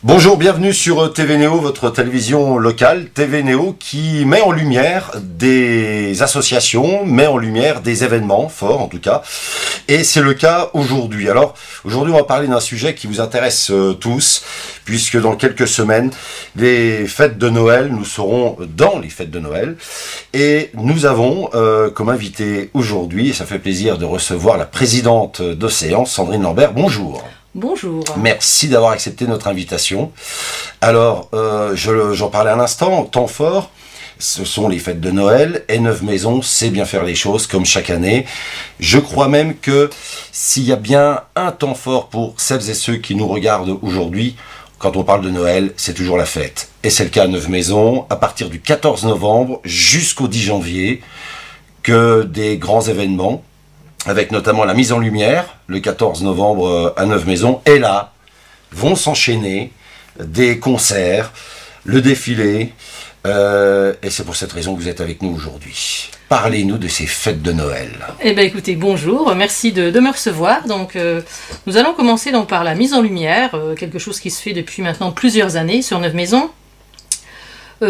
Bonjour, bienvenue sur TV Néo, votre télévision locale, TV Néo qui met en lumière des associations, met en lumière des événements forts en tout cas, et c'est le cas aujourd'hui. Alors aujourd'hui on va parler d'un sujet qui vous intéresse tous, puisque dans quelques semaines, les fêtes de Noël, nous serons dans les fêtes de Noël, et nous avons comme invité aujourd'hui, et ça fait plaisir de recevoir la présidente d'Océan, Sandrine Lambert. Bonjour. Bonjour. Merci d'avoir accepté notre invitation. Alors, j'en parlais à l'instant, temps fort, ce sont les fêtes de Noël, et Neuve Maisons sait bien faire les choses, comme chaque année. Je crois même que s'il y a bien un temps fort pour celles et ceux qui nous regardent aujourd'hui, quand on parle de Noël, c'est toujours la fête. Et c'est le cas à Neuve Maisons, à partir du 14 novembre jusqu'au 10 janvier, que des grands événements, avec notamment la mise en lumière, le 14 novembre à Neuve Maisons, et là, vont s'enchaîner des concerts, le défilé, et c'est pour cette raison que vous êtes avec nous aujourd'hui. Parlez-nous de ces fêtes de Noël. Eh bien écoutez, bonjour, merci de me recevoir. Donc, nous allons commencer donc, par la mise en lumière, quelque chose qui se fait depuis maintenant plusieurs années sur Neuve Maisons.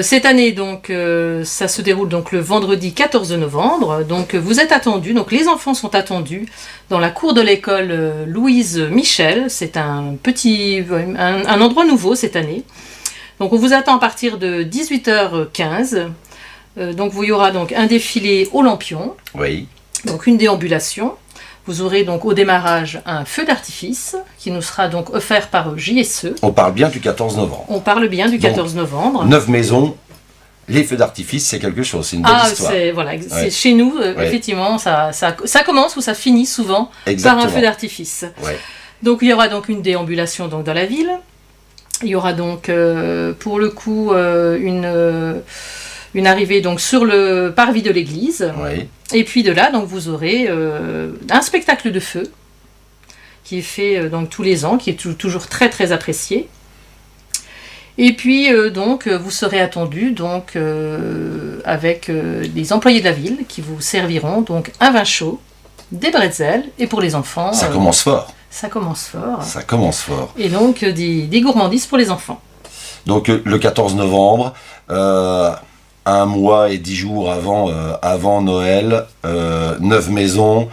Cette année, donc, ça se déroule donc le vendredi 14 novembre. Donc, vous êtes attendus. Donc, les enfants sont attendus dans la cour de l'école Louise Michel. C'est un endroit nouveau cette année. Donc, on vous attend à partir de 18h15. Donc, il y aura donc un défilé aux lampions. Oui. Donc, une déambulation. Vous aurez donc au démarrage un feu d'artifice qui nous sera donc offert par JSE. On parle bien du 14 novembre. On parle bien du 14 novembre. Neuve Maisons, les feux d'artifice, c'est quelque chose, c'est une belle histoire. C'est chez nous, effectivement, ça commence ou ça finit souvent par un feu d'artifice. Ouais. Donc il y aura donc une déambulation donc, dans la ville. Il y aura donc pour le coup une arrivée donc sur le parvis de l'église. Oui. Et puis de là, donc, vous aurez un spectacle de feu qui est fait donc, tous les ans, qui est toujours très très apprécié. Et puis donc vous serez attendus donc avec les employés de la ville qui vous serviront donc un vin chaud, des bretzels et pour les enfants. Ça commence fort. Ça commence fort. Ça commence fort. Et donc des gourmandises pour les enfants. Donc le 14 novembre. Un mois et 10 jours avant Noël, Neuve Maisons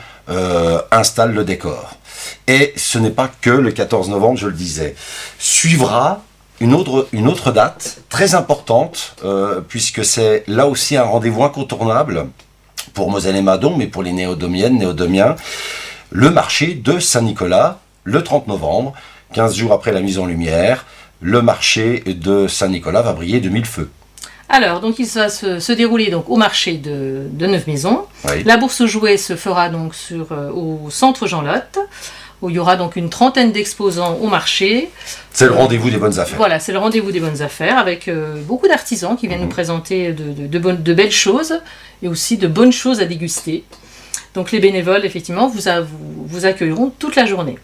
installe le décor. Et ce n'est pas que le 14 novembre, je le disais. Suivra une autre date très importante, puisque c'est là aussi un rendez-vous incontournable pour Moselle et Madon, mais pour les néodomiennes, néodomiens, le marché de Saint-Nicolas, le 30 novembre, 15 jours après la mise en lumière, le marché de Saint-Nicolas va briller de mille feux. Alors, donc il va se dérouler donc, au marché de Neuve Maisons. Oui. La bourse aux jouets se fera donc au centre Jean-Lotte, où il y aura donc une trentaine d'exposants au marché. C'est le rendez-vous des bonnes affaires. Voilà, c'est le rendez-vous des bonnes affaires, avec beaucoup d'artisans qui viennent nous présenter de belles choses, et aussi de bonnes choses à déguster. Donc les bénévoles, effectivement, vous accueilleront toute la journée.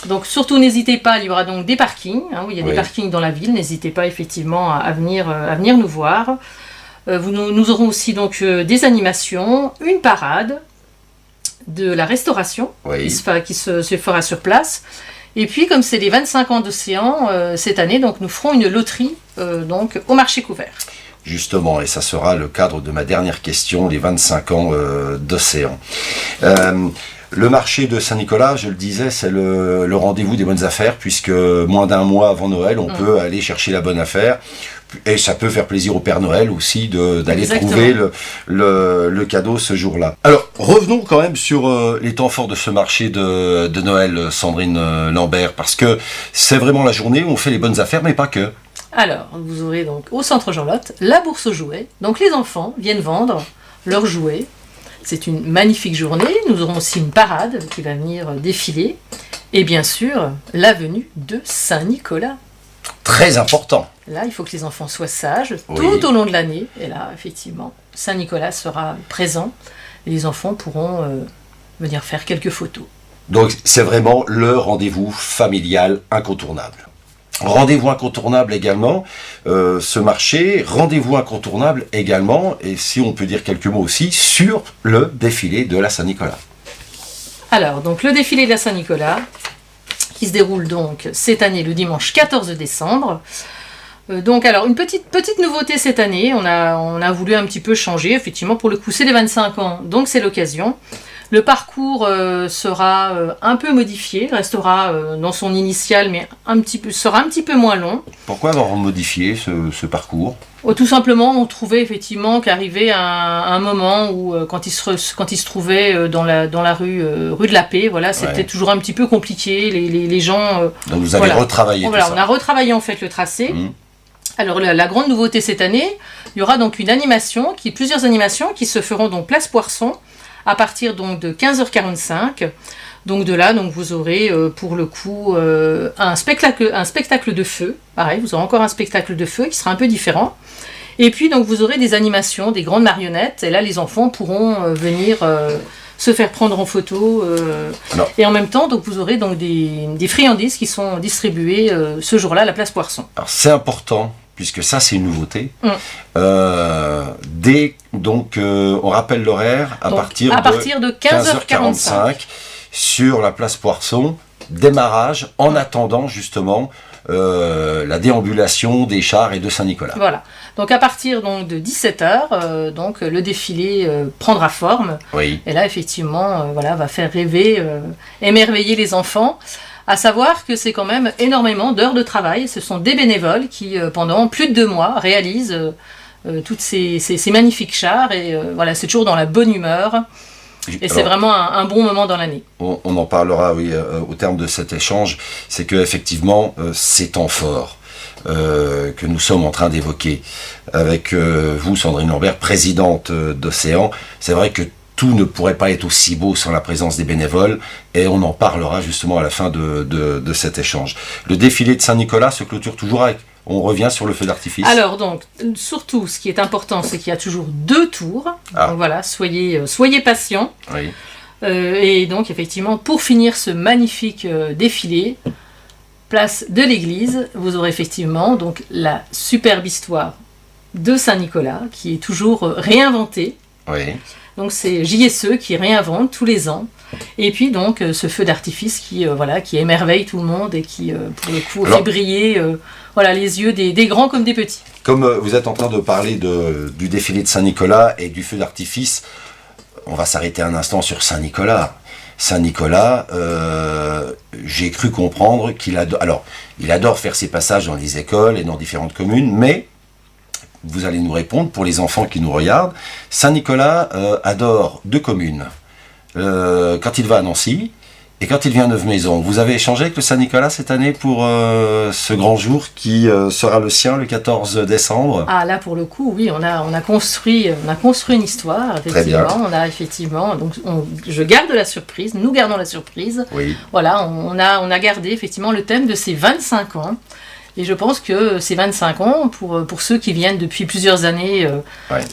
Donc surtout n'hésitez pas, il y aura donc des parkings, où il y a des parkings dans la ville, n'hésitez pas effectivement à venir nous voir. Nous aurons aussi donc des animations, une parade de la restauration qui se fera sur place. Et puis comme c'est les 25 ans d'Océan cette année, donc nous ferons une loterie donc, au marché couvert. Justement, et ça sera le cadre de ma dernière question, les 25 ans d'Océan. Le marché de Saint-Nicolas, je le disais, c'est le rendez-vous des bonnes affaires, puisque moins d'un mois avant Noël, on peut aller chercher la bonne affaire. Et ça peut faire plaisir au Père Noël aussi d'aller trouver le cadeau ce jour-là. Alors, revenons quand même sur les temps forts de ce marché de Noël, Sandrine Lambert, parce que c'est vraiment la journée où on fait les bonnes affaires, mais pas que. Alors, vous aurez donc au centre Jean-Lotte la bourse aux jouets. Donc les enfants viennent vendre leurs jouets. C'est une magnifique journée. Nous aurons aussi une parade qui va venir défiler. Et bien sûr, la venue de Saint-Nicolas. Très important. Là, il faut que les enfants soient sages tout au long de l'année. Et là, effectivement, Saint-Nicolas sera présent. Et les enfants pourront venir faire quelques photos. Donc, c'est vraiment le rendez-vous familial incontournable. Rendez-vous incontournable également, ce marché, rendez-vous incontournable également, et si on peut dire quelques mots aussi, sur le défilé de la Saint-Nicolas. Alors, donc le défilé de la Saint-Nicolas, qui se déroule donc cette année le dimanche 14 décembre. Donc alors une petite nouveauté cette année, on a voulu un petit peu changer, effectivement pour le coup c'est les 25 ans, donc c'est l'occasion. Le parcours sera un peu modifié, restera dans son initial mais sera un petit peu moins long. Pourquoi avoir modifié ce parcours ? Tout simplement, on trouvait effectivement qu'arrivait un moment où, quand il se trouvait dans la rue de la Paix, voilà, c'était toujours un petit peu compliqué. Les gens. Donc vous avez retravaillé tout ça. On a retravaillé en fait le tracé. Alors la grande nouveauté cette année, il y aura donc plusieurs animations qui se feront donc place Poirson à partir donc de 15h45. Donc de là, donc vous aurez pour le coup un spectacle de feu. Pareil, vous aurez encore un spectacle de feu qui sera un peu différent. Et puis donc vous aurez des animations, des grandes marionnettes. Et là, les enfants pourront venir se faire prendre en photo. Et en même temps, donc vous aurez donc des friandises qui sont distribuées ce jour-là à la place Poirson. Alors c'est important, puisque ça c'est une nouveauté. On rappelle l'horaire à partir de 15h45 sur la place Poirson, démarrage en attendant justement la déambulation des chars et de Saint-Nicolas. Voilà, donc à partir donc, de 17h, donc, le défilé prendra forme. Oui. Et là effectivement va faire rêver, émerveiller les enfants. À savoir que c'est quand même énormément d'heures de travail. Ce sont des bénévoles qui, pendant plus de 2 mois, réalisent toutes ces magnifiques chars. Et c'est toujours dans la bonne humeur. Et c'est vraiment un bon moment dans l'année. On en parlera, oui, au terme de cet échange. C'est qu'effectivement, ces temps forts que nous sommes en train d'évoquer avec vous, Sandrine Lambert, présidente d'Océan, c'est vrai que tout ne pourrait pas être aussi beau sans la présence des bénévoles, et on en parlera justement à la fin de cet échange. Le défilé de Saint-Nicolas se clôture toujours avec... On revient sur le feu d'artifice. Alors donc, surtout, ce qui est important, c'est qu'il y a toujours 2 tours. Donc voilà, soyez patients. Oui. Et donc, effectivement, pour finir ce magnifique défilé, place de l'église, vous aurez effectivement donc la superbe histoire de Saint-Nicolas, qui est toujours réinventée. Oui. Donc c'est JSE qui réinvente tous les ans. Et puis donc ce feu d'artifice qui émerveille tout le monde et qui pour le coup fait briller les yeux des grands comme des petits. Comme vous êtes en train de parler du défilé de Saint-Nicolas et du feu d'artifice, on va s'arrêter un instant sur Saint-Nicolas. Saint-Nicolas, j'ai cru comprendre qu'il adore faire ses passages dans les écoles et dans différentes communes, mais vous allez nous répondre, pour les enfants qui nous regardent, Saint-Nicolas adore 2 communes. Quand il va à Nancy et quand il vient à Neuve-Maisons. Vous avez échangé avec le Saint-Nicolas cette année pour ce grand jour qui sera le sien le 14 décembre. Ah là pour le coup oui, on a construit une histoire effectivement. Très bien. On a effectivement je garde la surprise, nous gardons la surprise. Oui. Voilà, on a gardé effectivement le thème de ces 25 ans. Et je pense que ces 25 ans, pour ceux qui viennent depuis plusieurs années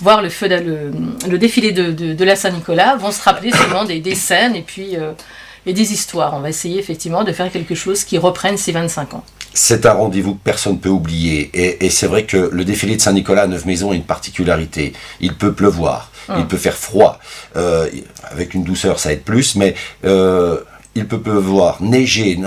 voir le défilé de la Saint-Nicolas, vont se rappeler souvent des scènes et des histoires. On va essayer effectivement de faire quelque chose qui reprenne ces 25 ans. C'est un rendez-vous que personne ne peut oublier. Et c'est vrai que le défilé de Saint-Nicolas à Neuve-Maisons a une particularité. Il peut pleuvoir, il peut faire froid. Avec une douceur, ça aide plus, mais il peut pleuvoir, neiger.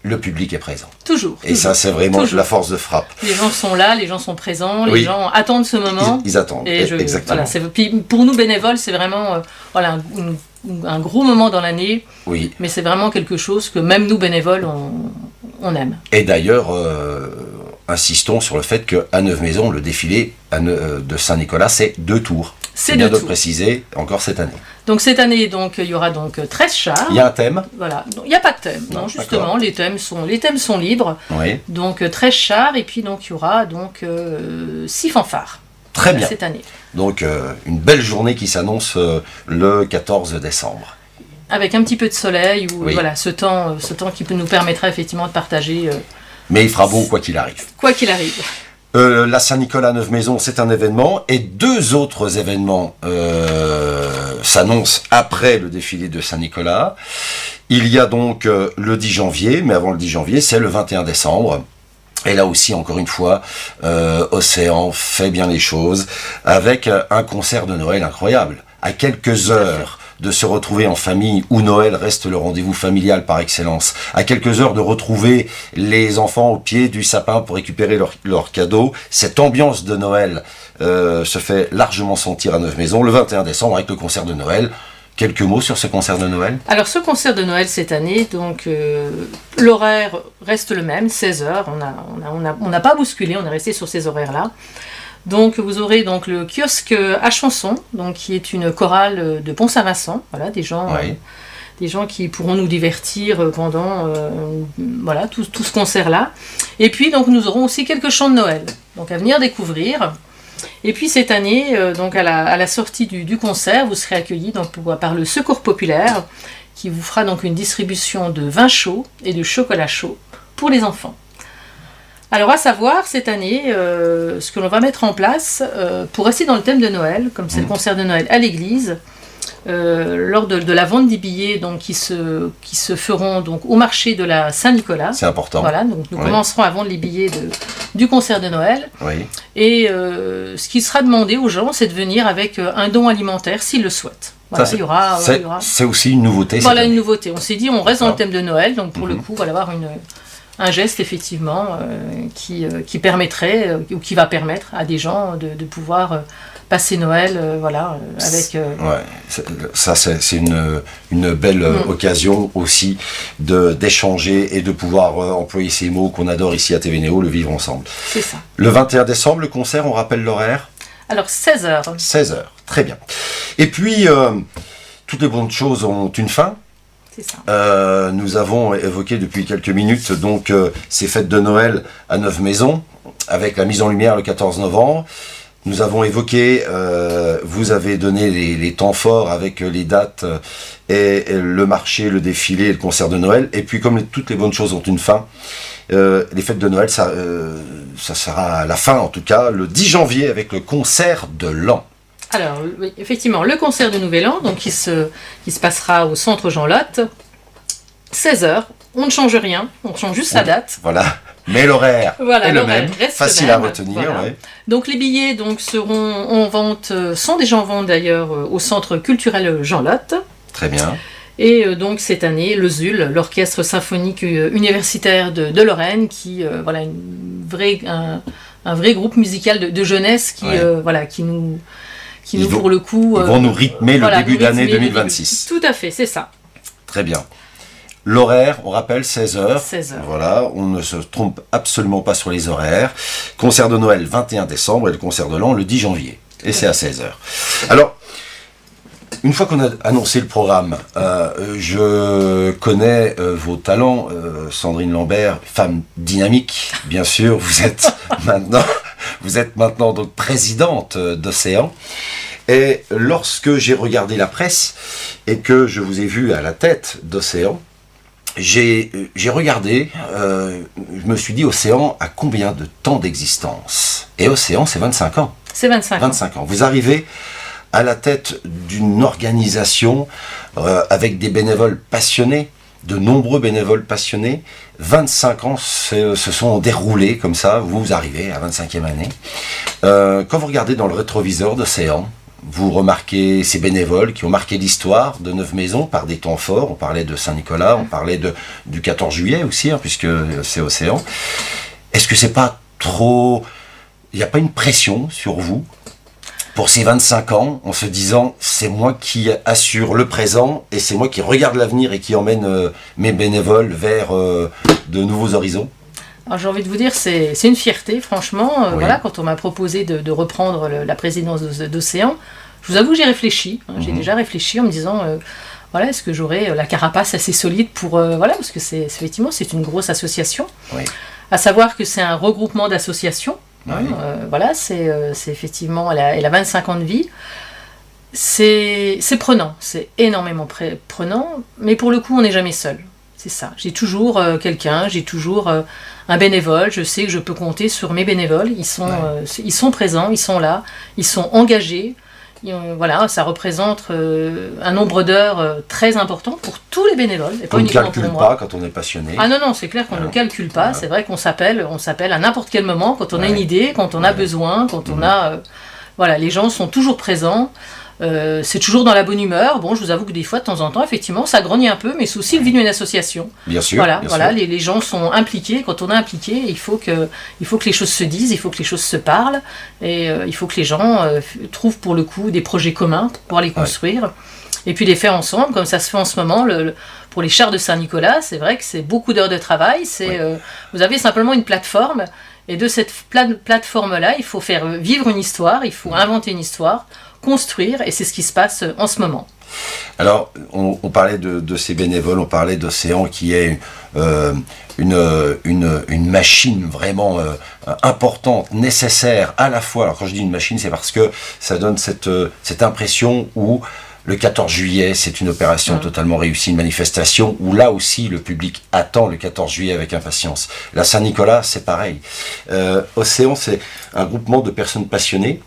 Le public est présent. Toujours. Et ça, c'est vraiment la force de frappe. Les gens sont là, les gens sont présents, les gens attendent ce moment. Ils attendent, exactement. Puis pour nous, bénévoles, c'est vraiment un gros moment dans l'année. Oui. Mais c'est vraiment quelque chose que même nous, bénévoles, on aime. Et d'ailleurs, insistons sur le fait qu'à Neuve-Maisons, le défilé de Saint-Nicolas, c'est 2 tours. C'est bien 2 de tours. Préciser encore cette année. Donc cette année, il y aura donc 13 chars. Il y a un thème. Voilà. Il n'y a pas de thème. Non, justement, les thèmes sont libres. Oui. Donc 13 chars et puis donc il y aura 6 fanfares. Très bien. Cette année. Donc une belle journée qui s'annonce le 14 décembre. Avec un petit peu de soleil ou ce temps qui nous permettra effectivement de partager. Mais il fera beau quoi qu'il arrive. Quoi qu'il arrive. La Saint-Nicolas Neuve-Maisons, c'est un événement, et 2 autres événements s'annoncent après le défilé de Saint-Nicolas. Il y a donc le 10 janvier, mais avant le 10 janvier, c'est le 21 décembre. Et là aussi, encore une fois, Océan fait bien les choses, avec un concert de Noël incroyable. À quelques heures de se retrouver en famille, où Noël reste le rendez-vous familial par excellence. À quelques heures de retrouver les enfants au pied du sapin pour récupérer leurs cadeaux. Cette ambiance de Noël se fait largement sentir à Neuve-Maisons le 21 décembre avec le concert de Noël. Quelques mots sur ce concert de Noël? Alors ce concert de Noël cette année, donc l'horaire reste le même, 16h, on n'a pas bousculé, on est resté sur ces horaires-là. Donc vous aurez donc le kiosque à chansons, donc qui est une chorale de Pont-Saint-Vincent, voilà, des gens qui pourront nous divertir pendant voilà, tout ce concert-là. Et puis donc nous aurons aussi quelques chants de Noël, donc à venir découvrir. Et puis cette année, donc à la sortie du concert, vous serez accueillis donc par le Secours Populaire, qui vous fera donc une distribution de vin chaud et de chocolat chaud pour les enfants. Alors à savoir, cette année, ce que l'on va mettre en place, pour rester dans le thème de Noël, comme c'est le concert de Noël à l'église, lors de la vente des billets donc, qui se feront donc, au marché de la Saint-Nicolas. C'est important. Voilà, donc nous commencerons à vendre les billets du concert de Noël. Oui. Et ce qui sera demandé aux gens, c'est de venir avec un don alimentaire s'ils le souhaitent. Voilà, c'est aussi une nouveauté. Voilà, une nouveauté. On s'est dit, on reste dans le thème de Noël, donc pour le coup, on va avoir un geste effectivement qui permettrait ou qui va permettre à des gens de pouvoir passer Noël avec ça c'est une belle occasion aussi d'échanger et de pouvoir employer ces mots qu'on adore ici à TVNéo, le vivre ensemble. C'est ça. Le 21 décembre, le concert, on rappelle l'horaire? Alors 16h. 16h, très bien. Et puis toutes les bonnes choses ont une fin. C'est ça. Nous avons évoqué depuis quelques minutes donc ces fêtes de Noël à Neuve-Maisons avec la mise en lumière le 14 novembre. Nous avons évoqué, vous avez donné les temps forts avec les dates et le marché, le défilé et le concert de Noël. Et puis comme toutes les bonnes choses ont une fin, les fêtes de Noël, ça sera à la fin en tout cas, le 10 janvier avec le concert de l'an. Alors, oui, effectivement, le concert du Nouvel An, donc qui se passera au centre Jean-Lotte, 16h, on ne change rien, on change juste la date. Voilà, mais l'horaire est le même, facile à retenir. Voilà. Ouais. Donc les billets donc, seront en vente, sont déjà en vente d'ailleurs au centre culturel Jean-Lotte. Très bien. Et donc cette année, le ZUL, l'Orchestre Symphonique Universitaire de Lorraine, qui un vrai groupe musical de jeunesse qui nous pour le coup... Ils vont nous rythmer le début d'année 2026. Tout à fait, c'est ça. Très bien. L'horaire, on rappelle, 16h. 16h. Voilà, on ne se trompe absolument pas sur les horaires. Concert de Noël, 21 décembre, et le concert de l'an, le 10 janvier. Et c'est à 16h. Alors, une fois qu'on a annoncé le programme, je connais vos talents, Sandrine Lambert, femme dynamique, bien sûr, vous êtes maintenant donc présidente d'Océan. Et lorsque j'ai regardé la presse et que je vous ai vu à la tête d'Océan, j'ai regardé, je me suis dit, Océan a combien de temps d'existence? Et Océan, c'est 25 ans. C'est 25 ans. Vous arrivez à la tête d'une organisation avec des bénévoles passionnés, de nombreux bénévoles passionnés. 25 ans se sont déroulés comme ça, vous arrivez à 25e année. Quand vous regardez dans le rétroviseur d'Océan, vous remarquez ces bénévoles qui ont marqué l'histoire de Neuve-Maisons par des temps forts. On parlait de Saint-Nicolas, on parlait du 14 juillet aussi, puisque c'est Océan. Est-ce que c'est pas trop... Il n'y a pas une pression sur vous pour ces 25 ans, en se disant, c'est moi qui assure le présent et c'est moi qui regarde l'avenir et qui emmène mes bénévoles vers de nouveaux horizons? Alors j'ai envie de vous dire, c'est une fierté, franchement. Oui. Voilà, quand on m'a proposé de reprendre la présidence d'Océan, je vous avoue que j'ai réfléchi. J'ai déjà réfléchi en me disant, voilà, est-ce que j'aurai la carapace assez solide pour... voilà, parce que effectivement, c'est une grosse association. Oui. À savoir que c'est un regroupement d'associations. Oui. Voilà, c'est effectivement, elle a 25 ans de vie. C'est prenant, c'est énormément prenant, mais pour le coup, on n'est jamais seul. C'est ça. J'ai toujours quelqu'un, j'ai toujours un bénévole. Je sais que je peux compter sur mes bénévoles. Ils sont présents, ils sont là, ils sont engagés. Voilà, ça représente un nombre d'heures très important pour tous les bénévoles. Et pas on ne uniquement calcule pour moi. pas quand on est passionné. Ah non, c'est clair qu'on ne calcule pas. C'est vrai qu'on s'appelle à n'importe quel moment, quand on a une idée, quand on a besoin, quand on a... voilà, les gens sont toujours présents. C'est toujours dans la bonne humeur. Bon, je vous avoue que des fois, de temps en temps, effectivement, ça grogne un peu, mais c'est aussi le vie d'une association. Bien sûr. Voilà, bien voilà, sûr. les gens sont impliqués. Quand on est impliqué, il faut que les choses se disent, il faut que les choses se parlent, et il faut que les gens trouvent pour le coup des projets communs pour pouvoir les construire, et puis les faire ensemble, comme ça se fait en ce moment. Pour les chars de Saint-Nicolas, c'est vrai que c'est beaucoup d'heures de travail. Vous avez simplement une plateforme, et de cette plateforme-là, il faut faire vivre une histoire, il faut inventer une histoire, construire, et c'est ce qui se passe en ce moment. Alors, on parlait de ces bénévoles, on parlait d'Océan qui est une machine vraiment importante, nécessaire à la fois. Alors quand je dis une machine, c'est parce que ça donne cette impression où le 14 juillet, c'est une opération totalement réussie, une manifestation où là aussi le public attend le 14 juillet avec impatience. La Saint-Nicolas, c'est pareil. Océan, c'est un groupement de personnes passionnées.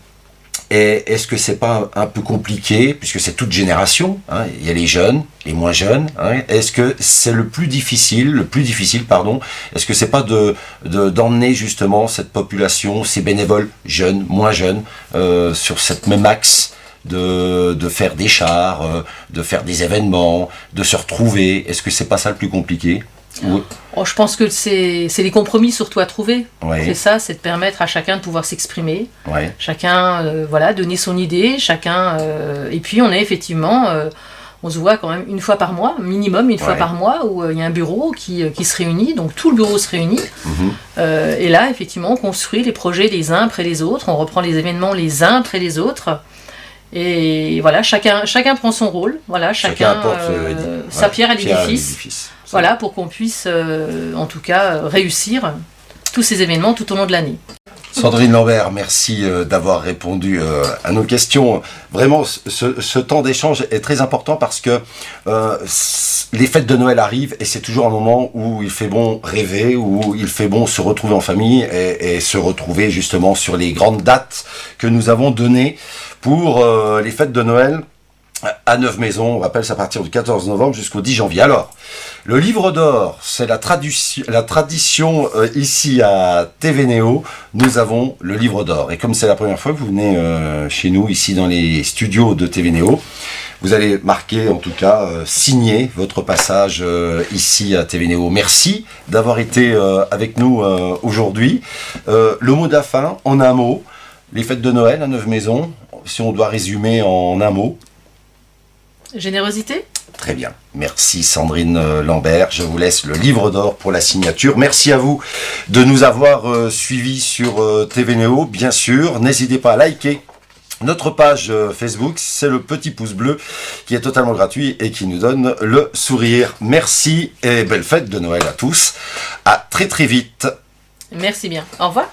Et est-ce que c'est pas un peu compliqué, puisque c'est toute génération, hein, il y a les jeunes, les moins jeunes, hein, est-ce que c'est le plus difficile, est-ce que c'est pas d'emmener justement cette population, ces bénévoles jeunes, moins jeunes, sur cette même axe de faire des chars, de faire des événements, de se retrouver, est-ce que c'est pas ça le plus compliqué? Je pense que c'est les compromis surtout à trouver. Ouais. C'est ça, c'est de permettre à chacun de pouvoir s'exprimer. Ouais. Chacun, donner son idée. Et puis on est effectivement, on se voit quand même une fois par mois, minimum une fois par mois, où il y a un bureau qui se réunit. Donc tout le bureau se réunit. Et là, effectivement, on construit les projets les uns après les autres. On reprend les événements les uns après les autres. Et voilà, chacun prend son rôle. Voilà, chacun apporte sa pierre à l'édifice. Voilà, pour qu'on puisse, en tout cas, réussir tous ces événements tout au long de l'année. Sandrine Lambert, merci d'avoir répondu à nos questions. Vraiment, ce temps d'échange est très important parce que les fêtes de Noël arrivent et c'est toujours un moment où il fait bon rêver, où il fait bon se retrouver en famille et se retrouver justement sur les grandes dates que nous avons données pour les fêtes de Noël à Neuve-Maisons. On rappelle, c'est à partir du 14 novembre jusqu'au 10 janvier. Alors, le livre d'or, c'est la tradition ici à TV Néo. Nous avons le livre d'or. Et comme c'est la première fois que vous venez chez nous, ici dans les studios de TV Néo, vous allez marquer, en tout cas, signer votre passage ici à TV Néo. Merci d'avoir été avec nous aujourd'hui. Le mot de la fin, en un mot, les fêtes de Noël à Neuve-Maisons, si on doit résumer en un mot. Générosité ? Très bien. Merci Sandrine Lambert. Je vous laisse le livre d'or pour la signature. Merci à vous de nous avoir suivis sur TV Néo, bien sûr. N'hésitez pas à liker notre page Facebook. C'est le petit pouce bleu qui est totalement gratuit et qui nous donne le sourire. Merci et belle fête de Noël à tous. À très très vite. Merci bien. Au revoir.